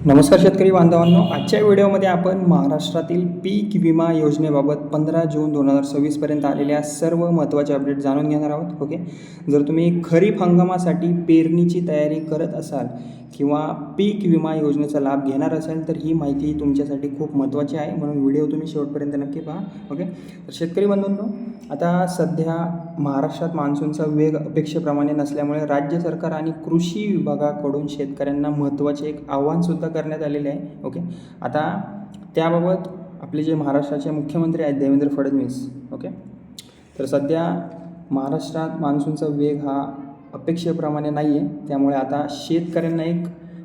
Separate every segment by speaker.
Speaker 1: नमस्कार शेतकरी बांधवांनो, आजच्या व्हिडिओमध्ये आपण महाराष्ट्रातील पीक विमा योजनेबाबत 15 जून 2026 आलेल्या सर्व महत्त्वाचे अपडेट जाणून घेणार आहोत. ओके, जर तुम्ही खरीप हंगामासाठी पेरणीची तयारी करत असाल किंवा पीक विमा योजनेचा लाभ घेणार असाल तर ही माहिती तुमच्यासाठी खूप महत्त्वाची आहे, म्हणून व्हिडिओ तुम्ही शेवटपर्यंत नक्की पहा. ओके, तर शेतकरी बंधूंनो, आता सध्या महाराष्ट्रात मान्सूनचा वेग अपेक्षेप्रमाणे नसल्यामुळे राज्य सरकार आणि कृषी विभागाकडून शेतकऱ्यांना महत्त्वाचे एक आव्हानसुद्धा करण्यात आलेले आहे. ओके, आता त्याबाबत आपले जे महाराष्ट्राचे मुख्यमंत्री आहेत देवेंद्र फडणवीस, ओके, तर सध्या महाराष्ट्रात मान्सूनचा वेग हा अपेक्षेप्रमाणे नाही आहे, त्यामुळे आता शेतकऱ्यांना एक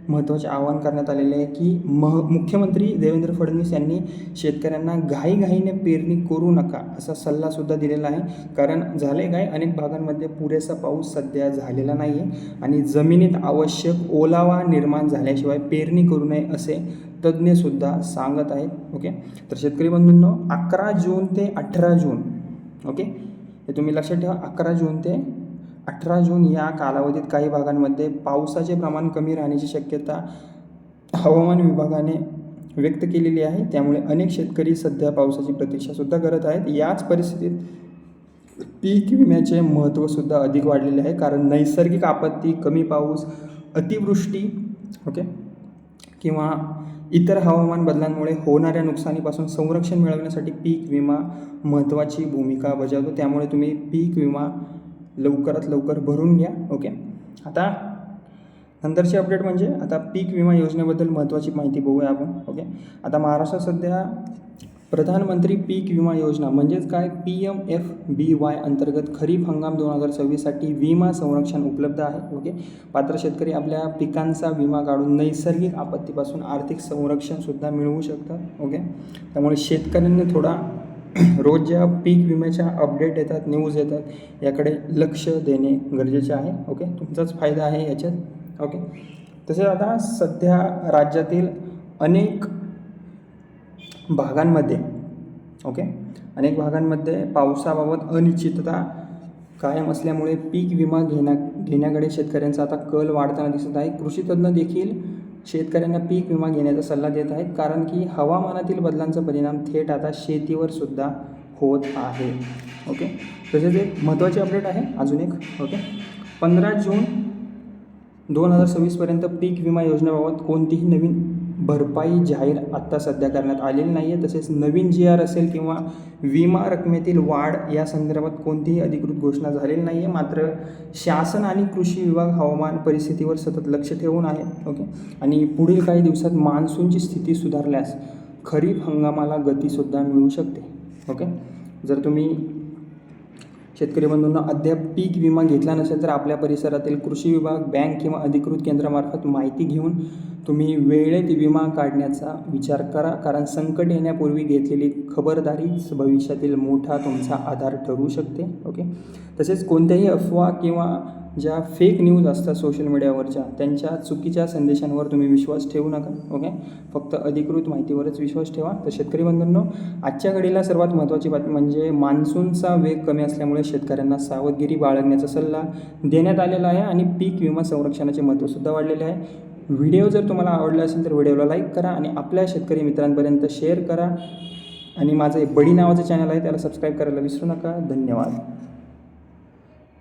Speaker 1: महत्त्वाचे आवाहन करण्यात आलेले आहे की मुख्यमंत्री देवेंद्र फडणवीस यांनी शेतकऱ्यांना घाईघाईने पेरणी करू नका असा सल्लासुद्धा दिलेला आहे. कारण झाले काय, अनेक भागांमध्ये पुरेसा पाऊस सध्या झालेला नाही आहे आणि जमिनीत आवश्यक ओलावा निर्माण झाल्याशिवाय पेरणी करू नये असे तज्ज्ञसुद्धा सांगत आहेत. ओके, तर शेतकरी बंधूंनो, 11 जून ते 18 जून, ओके, हे तुम्ही लक्षात ठेवा, 11 जून ते 18 जून या कालावधीत काही भागांमध्ये पावसाचे प्रमाण कमी राहण्याची शक्यता हवामान विभागाने व्यक्त केलेली आहे. त्यामुळे अनेक शेतकरी सध्या पावसाची प्रतीक्षासुद्धा करत आहेत. याच परिस्थितीत पीक विम्याचे महत्त्वसुद्धा अधिक वाढलेले आहे, कारण नैसर्गिक आपत्ती, कमी पाऊस, अतिवृष्टी, ओके, किंवा इतर हवामान बदलांमुळे होणाऱ्या नुकसानीपासून संरक्षण मिळवण्यासाठी पीक विमा महत्त्वाची भूमिका बजावतो. त्यामुळे तुम्ही पीक विमा लवकरात लवकर भरून घ्या. ओके, आता नंतरची अपडेट म्हणजे आता पीक विमा योजनेबद्दल महत्त्वाची माहिती बघूया आपण. ओके, आता महाराष्ट्रात सध्या प्रधानमंत्री पीक विमा योजना म्हणजेच काय, PMFBY अंतर्गत खरीप हंगाम 2026साठी विमा संरक्षण उपलब्ध आहे. ओके, पात्र शेतकरी आपल्या पिकांचा विमा काढून नैसर्गिक आपत्तीपासून आर्थिक संरक्षणसुद्धा मिळवू शकतात. ओके, त्यामुळे शेतकऱ्यांनी थोडा रोज ज्या पीक विम्याच्या अपडेट येतात, न्यूज येतात, याकडे लक्ष देणे गरजेचे आहे. ओके, तुमचाच फायदा आहे याच्यात. ओके, तसेच आता सध्या राज्यातील अनेक भागांमध्ये, ओके, अनेक भागांमध्ये पावसाबाबत अनिश्चितता कायम असल्यामुळे पीक विमा घेण्याकडे शेतकऱ्यांचा आता कल वाढताना दिसत आहे. कृषी तज्ज्ञ देखील शेतकऱ्यांना पीक विमा घेण्याचा सल्ला देत आहेत, कारण की हवामानातील बदलांचा परिणाम थेट आता शेतीवर सुद्धा होत आहे. ओके, तसेच एक महत्त्वाची अपडेट आहे अजून एक. ओके, 15 जून 2026 पीक विमा योजनेबाबत कोणतीही नवीन भरपाई जाहीर आत्ता सध्या करण्यात आलेली नाही आहे. तसेच नवीन GR असेल किंवा विमा रकमेतील वाढ या संदर्भात कोणतीही अधिकृत घोषणा झालेली नाही आहे. मात्र शासन आणि कृषी विभाग हवामान परिस्थितीवर सतत लक्ष ठेवून आहे. ओके, आणि पुढील काही दिवसात मान्सूनची स्थिती सुधारल्यास खरीप हंगामाला गतीसुद्धा मिळू शकते. ओके, जर तुम्ही शेतकरी बंधूंना अद्याप पीक विमा घेतला नसेल तर आपल्या परिसरातील कृषी विभाग, बँक किंवा अधिकृत केंद्रामार्फत माहिती घेऊन तुम्ही वेळेत विमा काढण्याचा विचार करा, कारण संकट येण्यापूर्वी घेतलेली खबरदारीच भविष्यातील मोठा तुमचा आधार ठरू शकते. ओके, तसेच कोणत्याही अफवा किंवा ज्या फेक न्यूज असतात सोशल मीडियावरच्या, त्यांच्या चुकीच्या संदेशांवर तुम्ही विश्वास ठेवू नका. ओके, फक्त अधिकृत माहितीवरच विश्वास ठेवा. तर शेतकरी बंधूंनो, आजच्या घडीला सर्वात महत्त्वाची बातमी म्हणजे मान्सूनचा वेग कमी असल्यामुळे शेतकऱ्यांना सावधगिरी बाळगण्याचा सल्ला देण्यात आलेला आहे आणि पीक विमा संरक्षणाचे महत्त्वसुद्धा वाढलेले आहे. व्हिडिओ जर तुम्हाला आवडला असेल तर व्हिडिओला लाईक करा आणि आपल्या शेतकरी मित्रांपर्यंत शेअर करा आणि माझं बडी नावाचं चॅनल आहे त्याला सबस्क्राईब करायला विसरू नका. धन्यवाद.